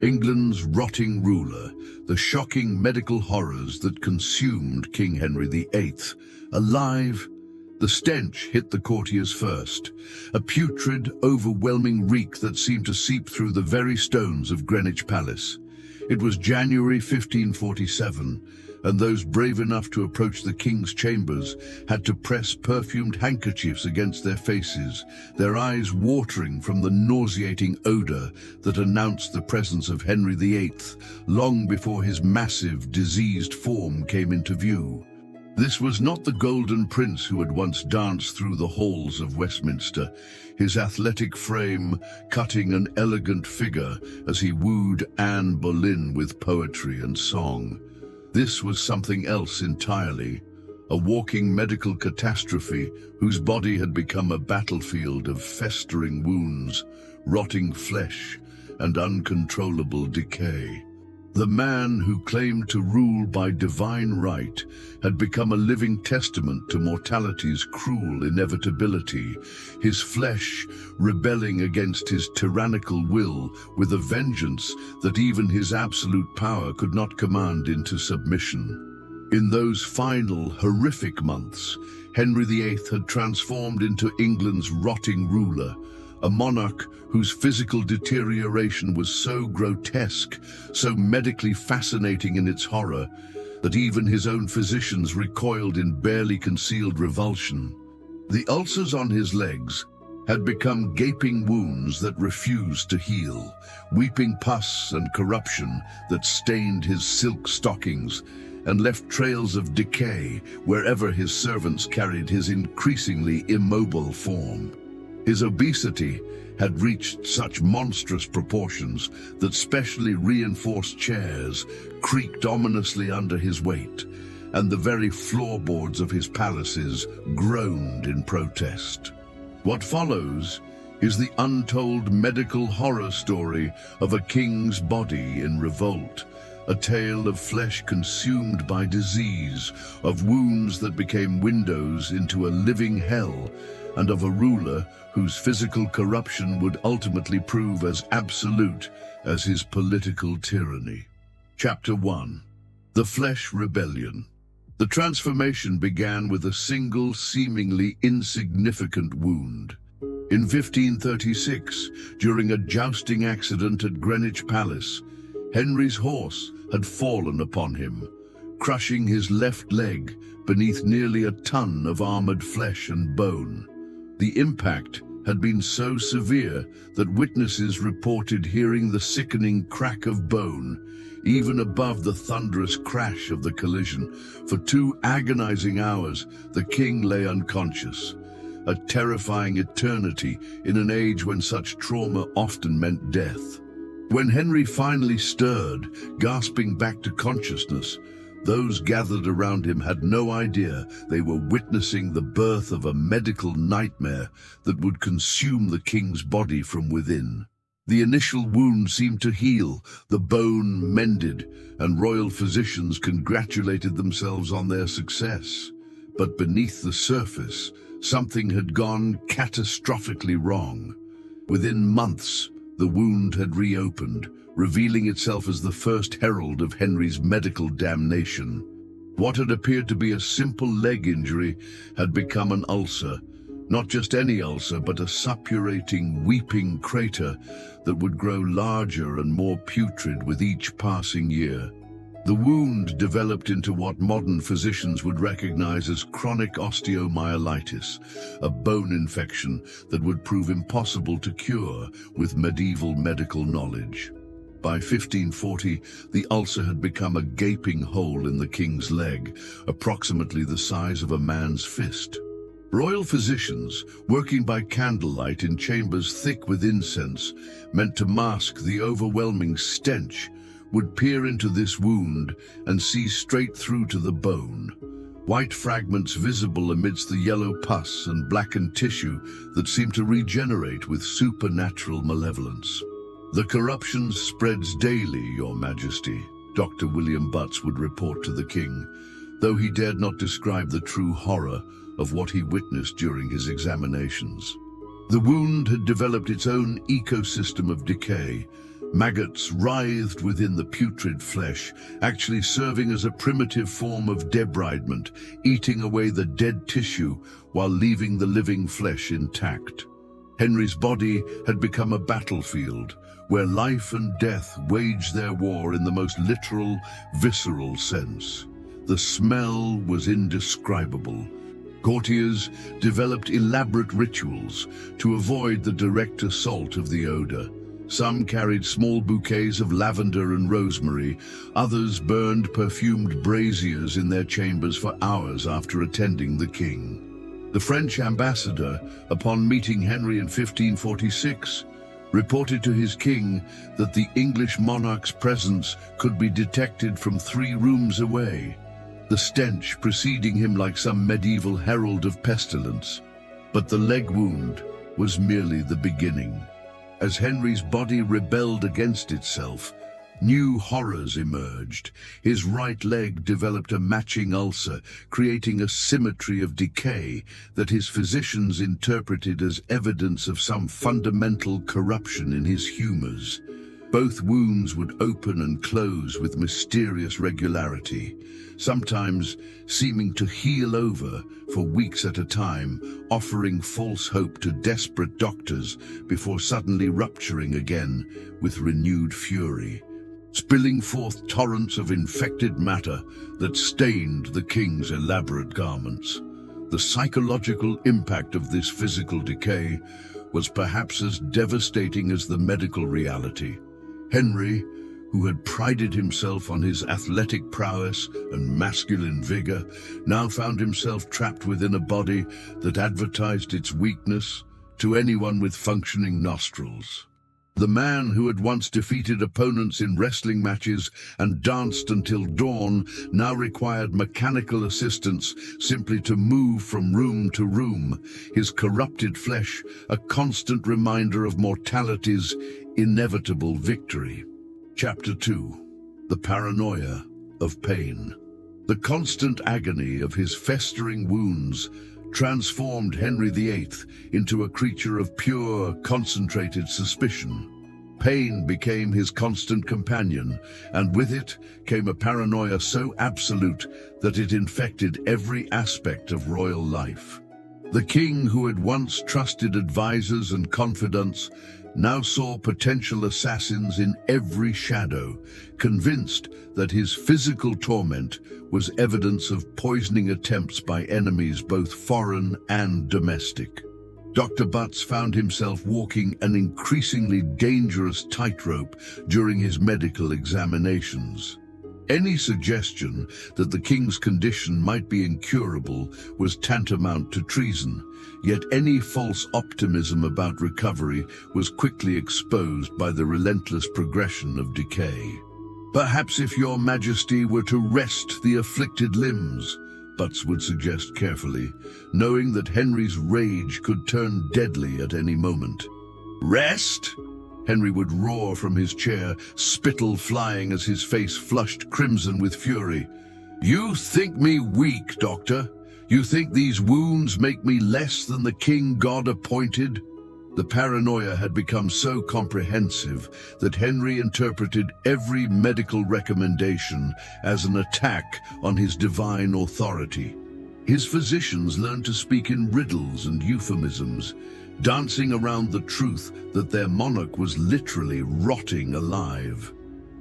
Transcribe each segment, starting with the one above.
England's rotting ruler, the shocking medical horrors that consumed King Henry VIII. Alive, the stench hit the courtiers first, a putrid, overwhelming reek that seemed to seep through the very stones of Greenwich Palace. It was January 1547, and those brave enough to approach the king's chambers had to press perfumed handkerchiefs against their faces, their eyes watering from the nauseating odor that announced the presence of Henry VIII long before his massive, diseased form came into view. This was not the golden prince who had once danced through the halls of Westminster, his athletic frame cutting an elegant figure as he wooed Anne Boleyn with poetry and song. This was something else entirely, a walking medical catastrophe whose body had become a battlefield of festering wounds, rotting flesh, and uncontrollable decay. The man who claimed to rule by divine right had become a living testament to mortality's cruel inevitability, his flesh rebelling against his tyrannical will with a vengeance that even his absolute power could not command into submission. In those final, horrific months, Henry VIII had transformed into England's rotting ruler, a monarch whose physical deterioration was so grotesque, so medically fascinating in its horror, that even his own physicians recoiled in barely concealed revulsion. The ulcers on his legs had become gaping wounds that refused to heal, weeping pus and corruption that stained his silk stockings and left trails of decay wherever his servants carried his increasingly immobile form. His obesity had reached such monstrous proportions that specially reinforced chairs creaked ominously under his weight, and the very floorboards of his palaces groaned in protest. What follows is the untold medical horror story of a king's body in revolt, a tale of flesh consumed by disease, of wounds that became windows into a living hell, and of a ruler whose physical corruption would ultimately prove as absolute as his political tyranny. Chapter 1. The Flesh Rebellion. The transformation began with a single, seemingly insignificant wound. In 1536, during a jousting accident at Greenwich Palace, Henry's horse had fallen upon him, crushing his left leg beneath nearly a ton of armored flesh and bone. The impact had been so severe that witnesses reported hearing the sickening crack of bone, even above the thunderous crash of the collision. For 2 agonizing hours, the king lay unconscious, a terrifying eternity in an age when such trauma often meant death. When Henry finally stirred, gasping back to consciousness, those gathered around him had no idea they were witnessing the birth of a medical nightmare that would consume the king's body from within. The initial wound seemed to heal, the bone mended, and royal physicians congratulated themselves on their success. But beneath the surface, something had gone catastrophically wrong. Within months, the wound had reopened, revealing itself as the first herald of Henry's medical damnation. What had appeared to be a simple leg injury had become an ulcer, not just any ulcer, but a suppurating, weeping crater that would grow larger and more putrid with each passing year. The wound developed into what modern physicians would recognize as chronic osteomyelitis, a bone infection that would prove impossible to cure with medieval medical knowledge. By 1540, the ulcer had become a gaping hole in the king's leg, approximately the size of a man's fist. Royal physicians, working by candlelight in chambers thick with incense, meant to mask the overwhelming stench, would peer into this wound and see straight through to the bone. White fragments visible amidst the yellow pus and blackened tissue that seemed to regenerate with supernatural malevolence. "The corruption spreads daily, Your Majesty," Dr. William Butts would report to the king, though he dared not describe the true horror of what he witnessed during his examinations. The wound had developed its own ecosystem of decay, Maggots writhed within the putrid flesh, actually serving as a primitive form of debridement, eating away the dead tissue while leaving the living flesh intact. Henry's body had become a battlefield, where life and death waged their war in the most literal, visceral sense. The smell was indescribable. Courtiers developed elaborate rituals to avoid the direct assault of the odor. Some carried small bouquets of lavender and rosemary, others burned perfumed braziers in their chambers for hours after attending the king. The French ambassador, upon meeting Henry in 1546, reported to his king that the English monarch's presence could be detected from 3 rooms away, the stench preceding him like some medieval herald of pestilence. But the leg wound was merely the beginning. As Henry's body rebelled against itself, new horrors emerged. His right leg developed a matching ulcer, creating a symmetry of decay that his physicians interpreted as evidence of some fundamental corruption in his humors. Both wounds would open and close with mysterious regularity, sometimes seeming to heal over for weeks at a time, offering false hope to desperate doctors before suddenly rupturing again with renewed fury, spilling forth torrents of infected matter that stained the king's elaborate garments. The psychological impact of this physical decay was perhaps as devastating as the medical reality. Henry, who had prided himself on his athletic prowess and masculine vigor, now found himself trapped within a body that advertised its weakness to anyone with functioning nostrils. The man who had once defeated opponents in wrestling matches and danced until dawn now required mechanical assistance simply to move from room to room, his corrupted flesh a constant reminder of mortality's inevitable victory. Chapter 2. The Paranoia of Pain. The constant agony of his festering wounds transformed Henry VIII into a creature of pure, concentrated suspicion. Pain became his constant companion, and with it came a paranoia so absolute that it infected every aspect of royal life. The king, who had once trusted advisors and confidants, now saw potential assassins in every shadow, convinced that his physical torment was evidence of poisoning attempts by enemies both foreign and domestic. Dr. Butts found himself walking an increasingly dangerous tightrope during his medical examinations. Any suggestion that the king's condition might be incurable was tantamount to treason, yet any false optimism about recovery was quickly exposed by the relentless progression of decay. "Perhaps if your majesty were to rest the afflicted limbs," Butts would suggest carefully, knowing that Henry's rage could turn deadly at any moment. "Rest?" Henry would roar from his chair, spittle flying as his face flushed crimson with fury. "You think me weak, Doctor? You think these wounds make me less than the king God appointed?" The paranoia had become so comprehensive that Henry interpreted every medical recommendation as an attack on his divine authority. His physicians learned to speak in riddles and euphemisms, dancing around the truth that their monarch was literally rotting alive.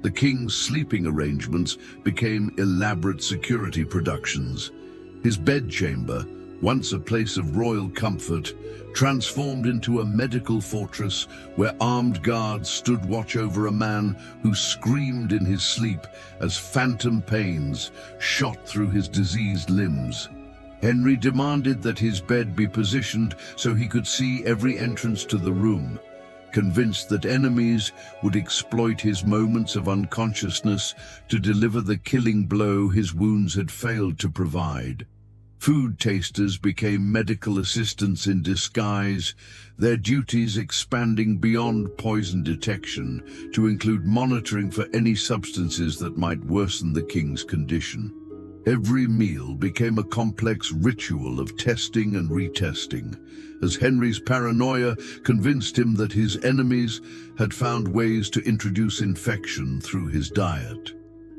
The king's sleeping arrangements became elaborate security productions. His bedchamber, once a place of royal comfort, transformed into a medical fortress where armed guards stood watch over a man who screamed in his sleep as phantom pains shot through his diseased limbs. Henry demanded that his bed be positioned so he could see every entrance to the room, convinced that enemies would exploit his moments of unconsciousness to deliver the killing blow his wounds had failed to provide. Food tasters became medical assistants in disguise, their duties expanding beyond poison detection to include monitoring for any substances that might worsen the king's condition. Every meal became a complex ritual of testing and retesting, as Henry's paranoia convinced him that his enemies had found ways to introduce infection through his diet.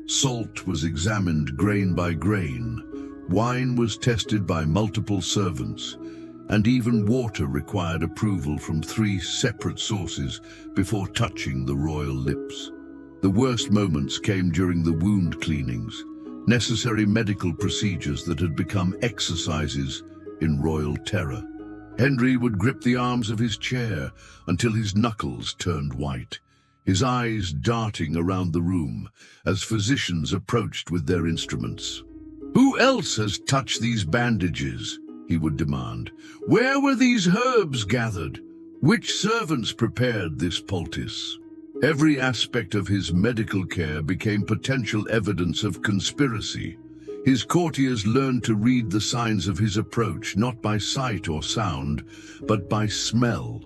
Salt was examined grain by grain, wine was tested by multiple servants, and even water required approval from 3 separate sources before touching the royal lips. The worst moments came during the wound cleanings, necessary medical procedures that had become exercises in royal terror. Henry would grip the arms of his chair until his knuckles turned white, his eyes darting around the room as physicians approached with their instruments. "Who else has touched these bandages?" he would demand. "Where were these herbs gathered? Which servants prepared this poultice?" Every aspect of his medical care became potential evidence of conspiracy. His courtiers learned to read the signs of his approach not by sight or sound, but by smell.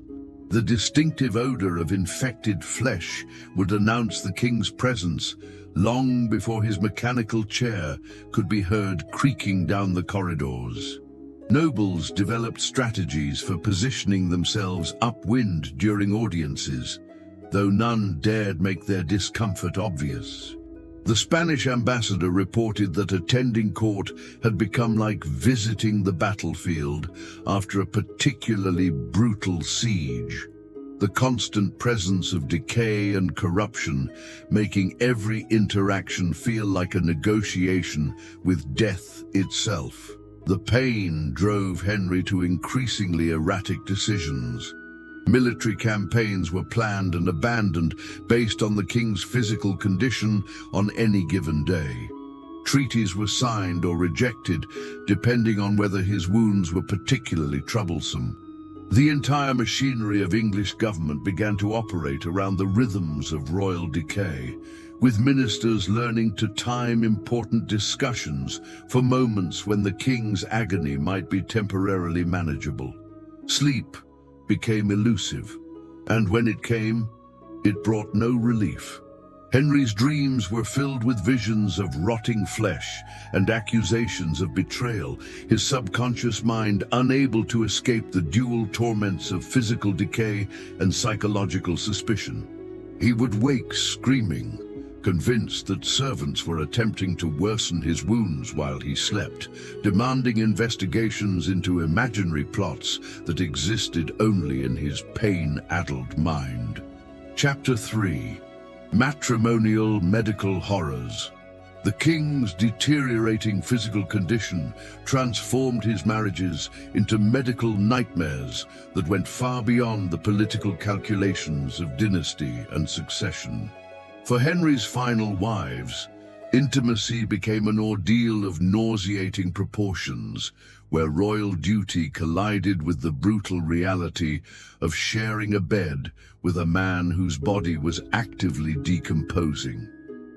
The distinctive odor of infected flesh would announce the king's presence long before his mechanical chair could be heard creaking down the corridors. Nobles developed strategies for positioning themselves upwind during audiences, though none dared make their discomfort obvious. The Spanish ambassador reported that attending court had become like visiting the battlefield after a particularly brutal siege. The constant presence of decay and corruption making every interaction feel like a negotiation with death itself. The pain drove Henry to increasingly erratic decisions. Military campaigns were planned and abandoned based on the king's physical condition on any given day. Treaties were signed or rejected depending on whether his wounds were particularly troublesome. The entire machinery of English government began to operate around the rhythms of royal decay, with ministers learning to time important discussions for moments when the king's agony might be temporarily manageable. Sleep became elusive, and when it came, it brought no relief. Henry's dreams were filled with visions of rotting flesh and accusations of betrayal, his subconscious mind unable to escape the dual torments of physical decay and psychological suspicion. He would wake screaming, convinced that servants were attempting to worsen his wounds while he slept, demanding investigations into imaginary plots that existed only in his pain-addled mind. Chapter 3. Matrimonial Medical Horrors. The king's deteriorating physical condition transformed his marriages into medical nightmares that went far beyond the political calculations of dynasty and succession. For Henry's final wives, intimacy became an ordeal of nauseating proportions, where royal duty collided with the brutal reality of sharing a bed with a man whose body was actively decomposing.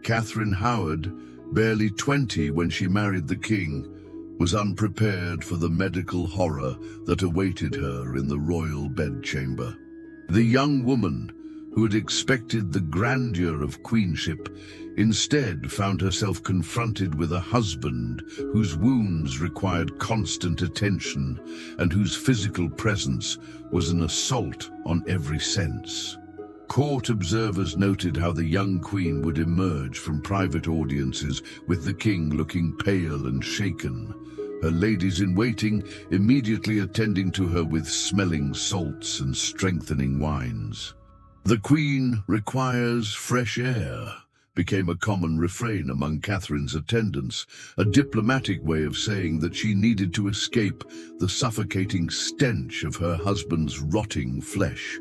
Catherine Howard, barely 20 when she married the king, was unprepared for the medical horror that awaited her in the royal bedchamber. The young woman, who had expected the grandeur of queenship, instead found herself confronted with a husband whose wounds required constant attention and whose physical presence was an assault on every sense. Court observers noted how the young queen would emerge from private audiences with the king looking pale and shaken, her ladies-in-waiting immediately attending to her with smelling salts and strengthening wines. "The Queen requires fresh air" became a common refrain among Catherine's attendants, a diplomatic way of saying that she needed to escape the suffocating stench of her husband's rotting flesh.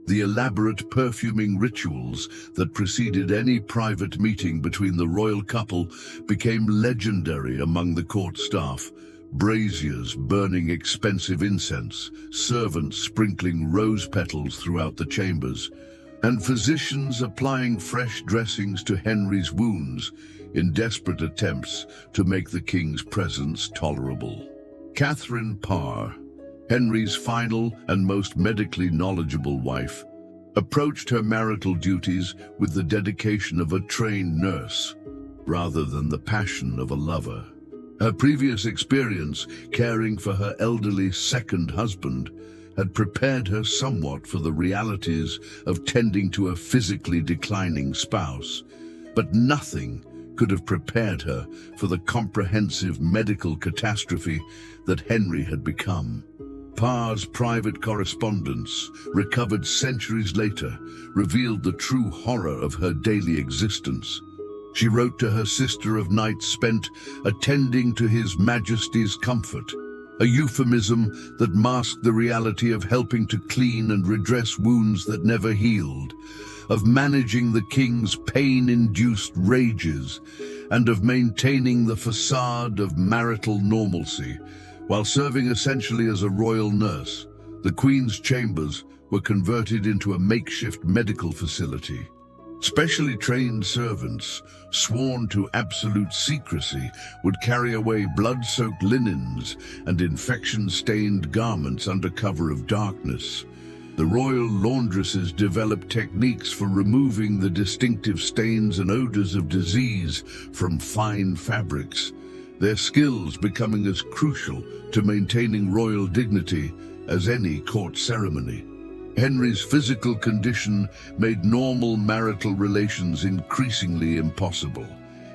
The elaborate perfuming rituals that preceded any private meeting between the royal couple became legendary among the court staff. Braziers burning expensive incense, servants sprinkling rose petals throughout the chambers, and physicians applying fresh dressings to Henry's wounds in desperate attempts to make the king's presence tolerable. Catherine Parr, Henry's final and most medically knowledgeable wife, approached her marital duties with the dedication of a trained nurse, rather than the passion of a lover. Her previous experience caring for her elderly second husband had prepared her somewhat for the realities of tending to a physically declining spouse, but nothing could have prepared her for the comprehensive medical catastrophe that Henry had become. Parr's private correspondence, recovered centuries later, revealed the true horror of her daily existence. She wrote to her sister of nights spent attending to His Majesty's comfort, a euphemism that masked the reality of helping to clean and redress wounds that never healed, of managing the king's pain-induced rages, and of maintaining the facade of marital normalcy. While serving essentially as a royal nurse, the Queen's chambers were converted into a makeshift medical facility. Specially trained servants, sworn to absolute secrecy, would carry away blood-soaked linens and infection-stained garments under cover of darkness. The royal laundresses developed techniques for removing the distinctive stains and odors of disease from fine fabrics, their skills becoming as crucial to maintaining royal dignity as any court ceremony. Henry's physical condition made normal marital relations increasingly impossible,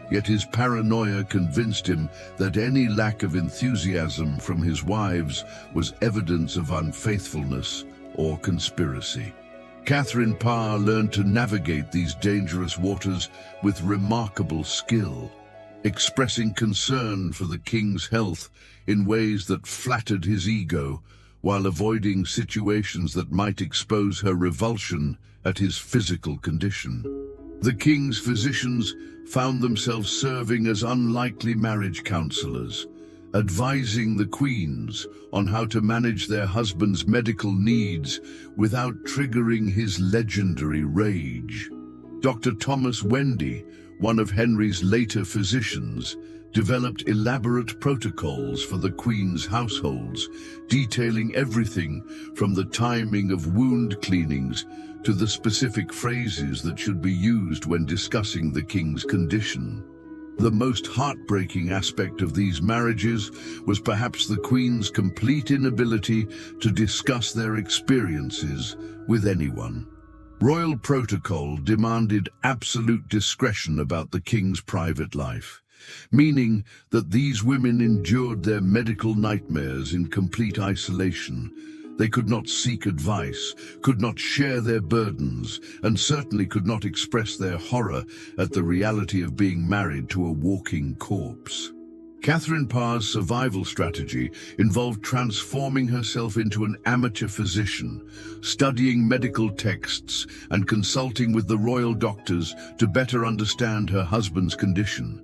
yet his paranoia convinced him that any lack of enthusiasm from his wives was evidence of unfaithfulness or conspiracy. Catherine Parr learned to navigate these dangerous waters with remarkable skill, expressing concern for the king's health in ways that flattered his ego, while avoiding situations that might expose her revulsion at his physical condition. The king's physicians found themselves serving as unlikely marriage counselors, advising the queens on how to manage their husband's medical needs without triggering his legendary rage. Dr. Thomas Wendy, one of Henry's later physicians, developed elaborate protocols for the Queen's households, detailing everything from the timing of wound cleanings to the specific phrases that should be used when discussing the King's condition. The most heartbreaking aspect of these marriages was perhaps the Queen's complete inability to discuss their experiences with anyone. Royal protocol demanded absolute discretion about the King's private life, meaning that these women endured their medical nightmares in complete isolation. They could not seek advice, could not share their burdens, and certainly could not express their horror at the reality of being married to a walking corpse. Catherine Parr's survival strategy involved transforming herself into an amateur physician, studying medical texts and consulting with the royal doctors to better understand her husband's condition.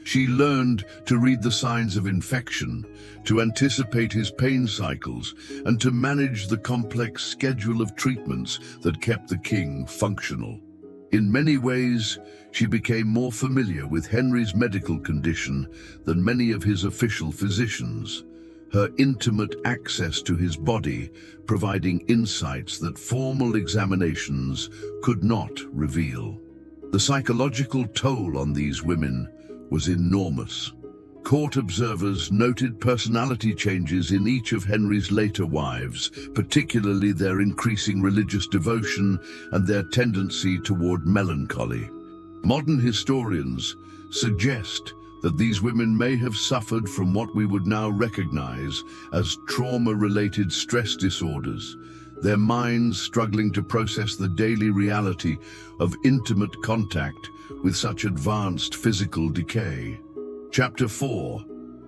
She learned to read the signs of infection, to anticipate his pain cycles, and to manage the complex schedule of treatments that kept the king functional. In many ways, she became more familiar with Henry's medical condition than many of his official physicians, her intimate access to his body providing insights that formal examinations could not reveal. The psychological toll on these women was enormous. Court observers noted personality changes in each of Henry's later wives, particularly their increasing religious devotion and their tendency toward melancholy. Modern historians suggest that these women may have suffered from what we would now recognize as trauma-related stress disorders, their minds struggling to process the daily reality of intimate contact with such advanced physical decay. Chapter 4.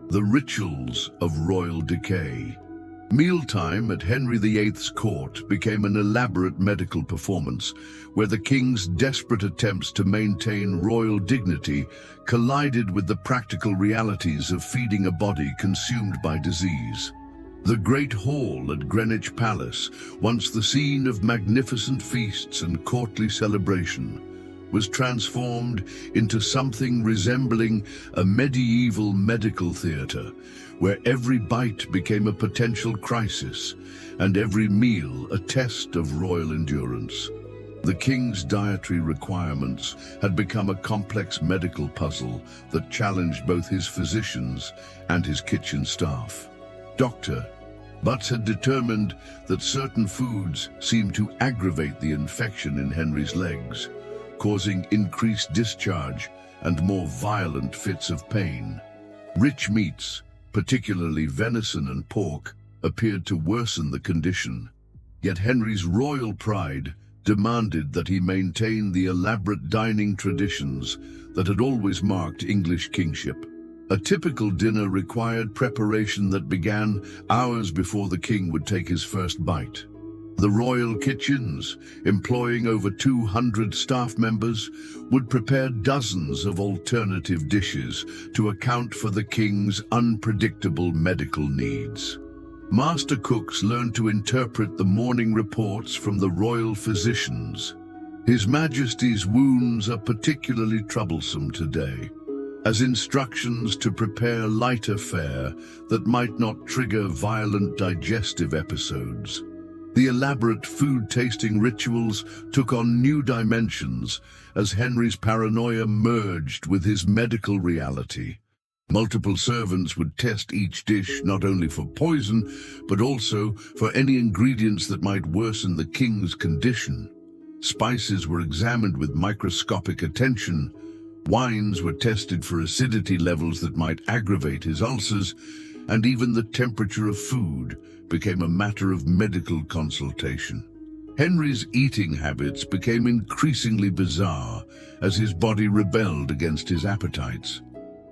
The Rituals of Royal Decay. Mealtime at Henry VIII's court became an elaborate medical performance where the king's desperate attempts to maintain royal dignity collided with the practical realities of feeding a body consumed by disease. The Great Hall at Greenwich Palace, once the scene of magnificent feasts and courtly celebration, was transformed into something resembling a medieval medical theater, where every bite became a potential crisis and every meal a test of royal endurance. The king's dietary requirements had become a complex medical puzzle that challenged both his physicians and his kitchen staff. Dr. Butts had determined that certain foods seemed to aggravate the infection in Henry's legs, causing increased discharge and more violent fits of pain. Rich meats, particularly venison and pork, appeared to worsen the condition. Yet Henry's royal pride demanded that he maintain the elaborate dining traditions that had always marked English kingship. A typical dinner required preparation that began hours before the king would take his first bite. The royal kitchens, employing over 200 staff members, would prepare dozens of alternative dishes to account for the king's unpredictable medical needs. Master cooks learned to interpret the morning reports from the royal physicians. His Majesty's wounds are particularly troublesome today, as instructions to prepare lighter fare that might not trigger violent digestive episodes. The elaborate food-tasting rituals took on new dimensions as Henry's paranoia merged with his medical reality. Multiple servants would test each dish not only for poison, but also for any ingredients that might worsen the king's condition. Spices were examined with microscopic attention. Wines were tested for acidity levels that might aggravate his ulcers, and even the temperature of food became a matter of medical consultation. Henry's eating habits became increasingly bizarre as his body rebelled against his appetites.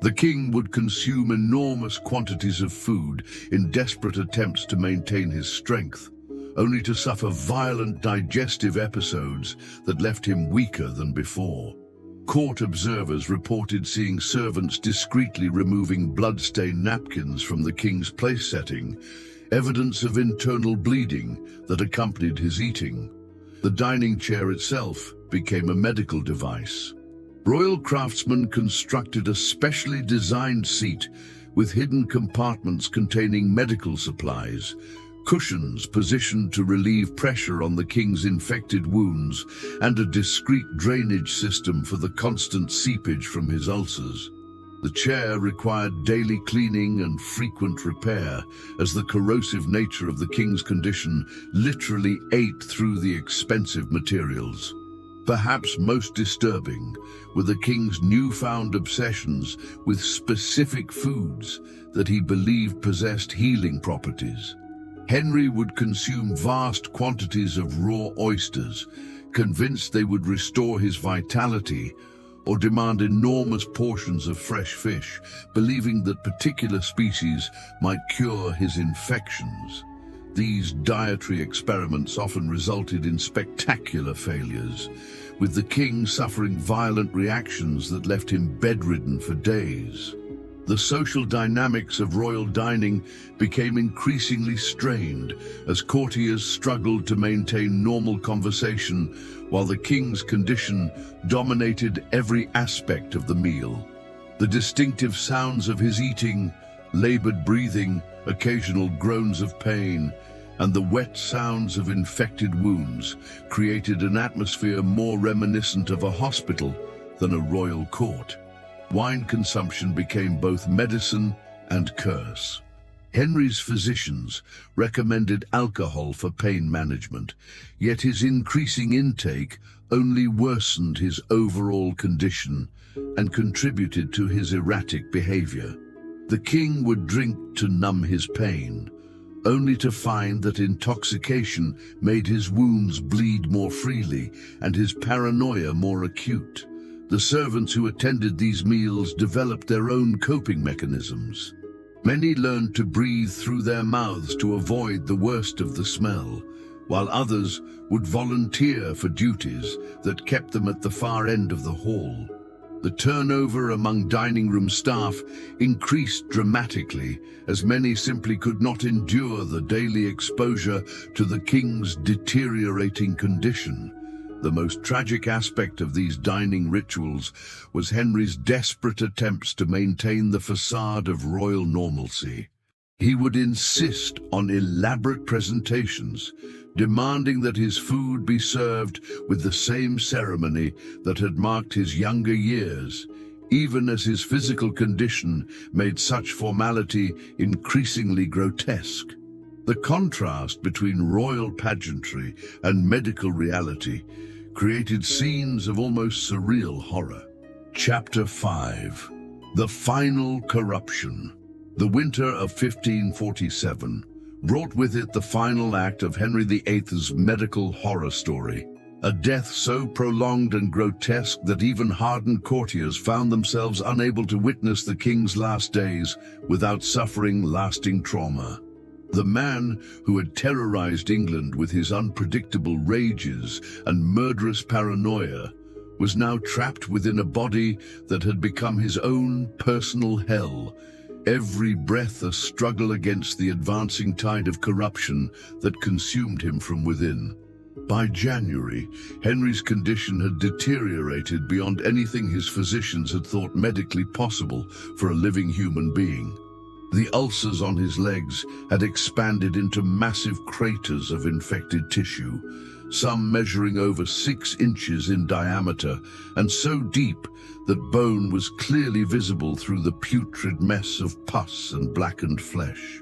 The king would consume enormous quantities of food in desperate attempts to maintain his strength, only to suffer violent digestive episodes that left him weaker than before. Court observers reported seeing servants discreetly removing blood-stained napkins from the king's place setting, evidence of internal bleeding that accompanied his eating. The dining chair itself became a medical device. Royal craftsmen constructed a specially designed seat with hidden compartments containing medical supplies, cushions positioned to relieve pressure on the king's infected wounds, and a discreet drainage system for the constant seepage from his ulcers. The chair required daily cleaning and frequent repair, as the corrosive nature of the king's condition literally ate through the expensive materials. Perhaps most disturbing were the king's newfound obsessions with specific foods that he believed possessed healing properties. Henry would consume vast quantities of raw oysters, convinced they would restore his vitality, or demand enormous portions of fresh fish, believing that particular species might cure his infections. These dietary experiments often resulted in spectacular failures, with the king suffering violent reactions that left him bedridden for days. The social dynamics of royal dining became increasingly strained as courtiers struggled to maintain normal conversation while the king's condition dominated every aspect of the meal. The distinctive sounds of his eating, labored breathing, occasional groans of pain, and the wet sounds of infected wounds created an atmosphere more reminiscent of a hospital than a royal court. Wine consumption became both medicine and curse. Henry's physicians recommended alcohol for pain management, yet his increasing intake only worsened his overall condition and contributed to his erratic behavior. The king would drink to numb his pain, only to find that intoxication made his wounds bleed more freely and his paranoia more acute. The servants who attended these meals developed their own coping mechanisms. Many learned to breathe through their mouths to avoid the worst of the smell, while others would volunteer for duties that kept them at the far end of the hall. The turnover among dining room staff increased dramatically, as many simply could not endure the daily exposure to the king's deteriorating condition. The most tragic aspect of these dining rituals was Henry's desperate attempts to maintain the facade of royal normalcy. He would insist on elaborate presentations, demanding that his food be served with the same ceremony that had marked his younger years, even as his physical condition made such formality increasingly grotesque. The contrast between royal pageantry and medical reality created scenes of almost surreal horror. Chapter 5. The Final Corruption. The winter of 1547 brought with it the final act of Henry VIII's medical horror story, a death so prolonged and grotesque that even hardened courtiers found themselves unable to witness the king's last days without suffering lasting trauma. The man who had terrorized England with his unpredictable rages and murderous paranoia was now trapped within a body that had become his own personal hell, every breath a struggle against the advancing tide of corruption that consumed him from within. By January, Henry's condition had deteriorated beyond anything his physicians had thought medically possible for a living human being. The ulcers on his legs had expanded into massive craters of infected tissue, some measuring over 6 inches in diameter and so deep that bone was clearly visible through the putrid mess of pus and blackened flesh.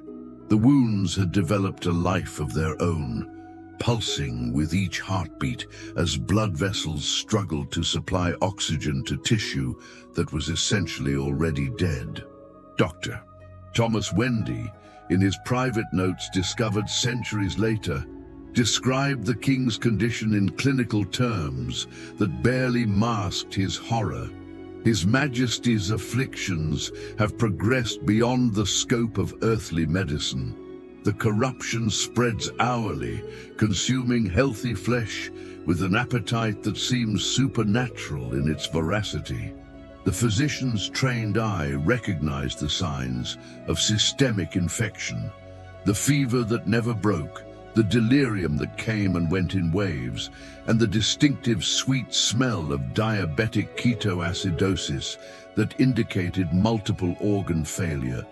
The wounds had developed a life of their own, pulsing with each heartbeat as blood vessels struggled to supply oxygen to tissue that was essentially already dead. Dr. Thomas Wendy, in his private notes discovered centuries later, described the king's condition in clinical terms that barely masked his horror. His Majesty's afflictions have progressed beyond the scope of earthly medicine. The corruption spreads hourly, consuming healthy flesh with an appetite that seems supernatural in its voracity. The physician's trained eye recognized the signs of systemic infection, the fever that never broke, the delirium that came and went in waves, and the distinctive sweet smell of diabetic ketoacidosis that indicated multiple organ failure.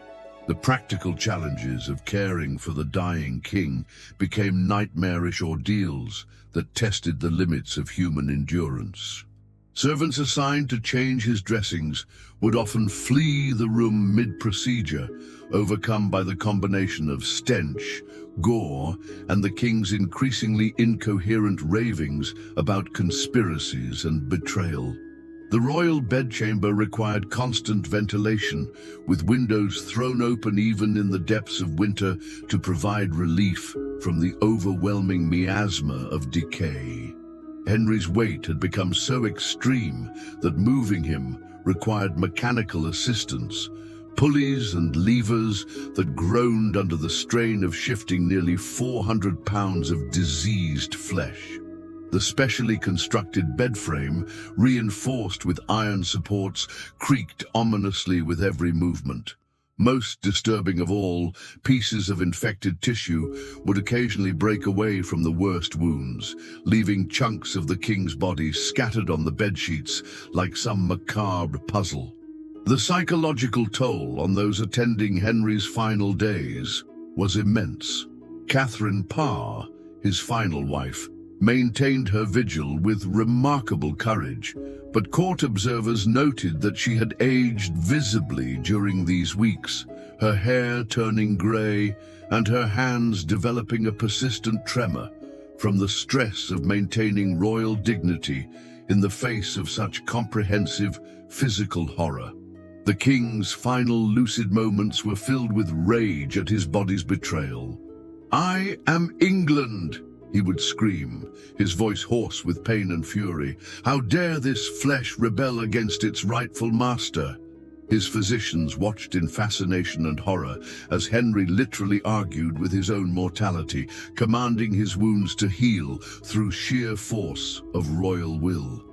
The practical challenges of caring for the dying king became nightmarish ordeals that tested the limits of human endurance. Servants assigned to change his dressings would often flee the room mid-procedure, overcome by the combination of stench, gore, and the king's increasingly incoherent ravings about conspiracies and betrayal. The royal bedchamber required constant ventilation, with windows thrown open even in the depths of winter to provide relief from the overwhelming miasma of decay. Henry's weight had become so extreme that moving him required mechanical assistance, pulleys and levers that groaned under the strain of shifting nearly 400 pounds of diseased flesh. The specially constructed bed frame, reinforced with iron supports, creaked ominously with every movement. Most disturbing of all, pieces of infected tissue would occasionally break away from the worst wounds, leaving chunks of the king's body scattered on the bedsheets like some macabre puzzle. The psychological toll on those attending Henry's final days was immense. Catherine Parr, his final wife, maintained her vigil with remarkable courage, but court observers noted that she had aged visibly during these weeks, her hair turning grey and her hands developing a persistent tremor from the stress of maintaining royal dignity in the face of such comprehensive physical horror. The king's final lucid moments were filled with rage at his body's betrayal. "I am England," he would scream, his voice hoarse with pain and fury. "How dare this flesh rebel against its rightful master?" His physicians watched in fascination and horror as Henry literally argued with his own mortality, commanding his wounds to heal through sheer force of royal will.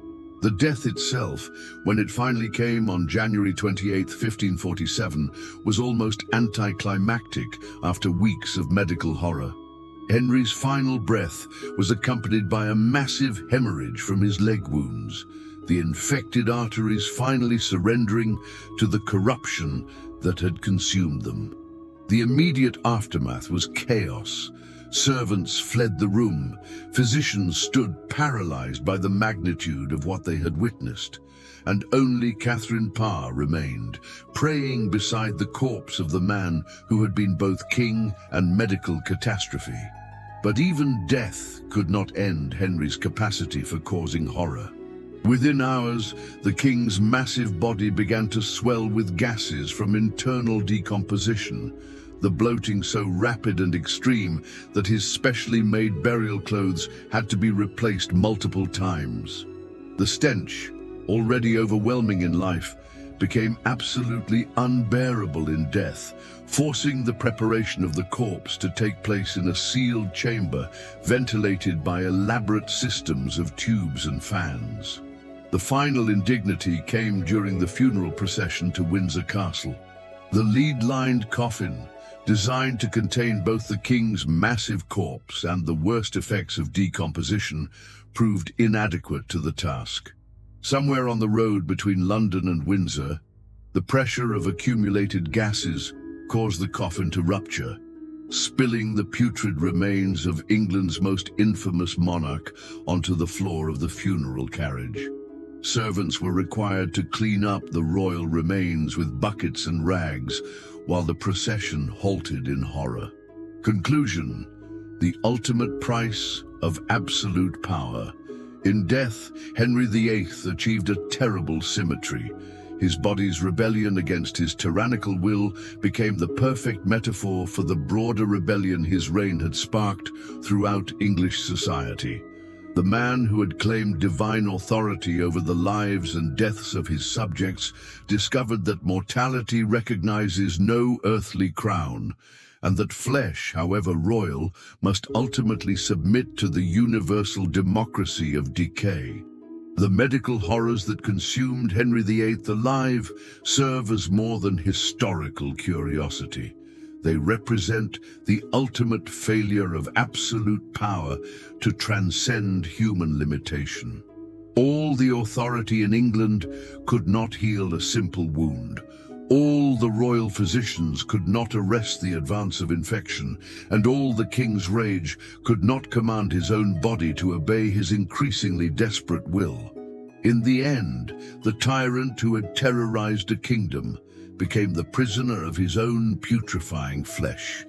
The death itself, when it finally came on January 28, 1547, was almost anticlimactic after weeks of medical horror. Henry's final breath was accompanied by a massive hemorrhage from his leg wounds, the infected arteries finally surrendering to the corruption that had consumed them. The immediate aftermath was chaos. Servants fled the room. Physicians stood paralyzed by the magnitude of what they had witnessed. And only Catherine Parr remained, praying beside the corpse of the man who had been both king and medical catastrophe. But even death could not end Henry's capacity for causing horror. Within hours, the king's massive body began to swell with gases from internal decomposition, the bloating so rapid and extreme that his specially made burial clothes had to be replaced multiple times. The stench, already overwhelming in life, became absolutely unbearable in death, forcing the preparation of the corpse to take place in a sealed chamber ventilated by elaborate systems of tubes and fans. The final indignity came during the funeral procession to Windsor Castle. The lead-lined coffin, designed to contain both the king's massive corpse and the worst effects of decomposition, proved inadequate to the task. Somewhere on the road between London and Windsor, the pressure of accumulated gases caused the coffin to rupture, spilling the putrid remains of England's most infamous monarch onto the floor of the funeral carriage. Servants were required to clean up the royal remains with buckets and rags, while the procession halted in horror. Conclusion: the ultimate price of absolute power. In death, Henry VIII achieved a terrible symmetry. His body's rebellion against his tyrannical will became the perfect metaphor for the broader rebellion his reign had sparked throughout English society. The man who had claimed divine authority over the lives and deaths of his subjects discovered that mortality recognizes no earthly crown, and that flesh, however royal, must ultimately submit to the universal democracy of decay. The medical horrors that consumed Henry VIII alive serve as more than historical curiosity. They represent the ultimate failure of absolute power to transcend human limitation. All the authority in England could not heal a simple wound. All the royal physicians could not arrest the advance of infection, and all the king's rage could not command his own body to obey his increasingly desperate will. In the end, the tyrant who had terrorized a kingdom became the prisoner of his own putrefying flesh.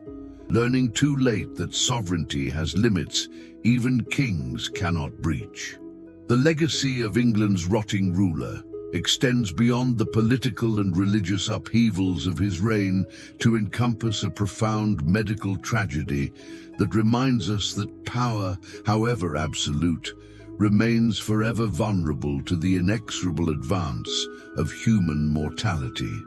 Learning too late that sovereignty has limits even kings cannot breach. The legacy of England's rotting ruler extends beyond the political and religious upheavals of his reign to encompass a profound medical tragedy that reminds us that power, however absolute, remains forever vulnerable to the inexorable advance of human mortality.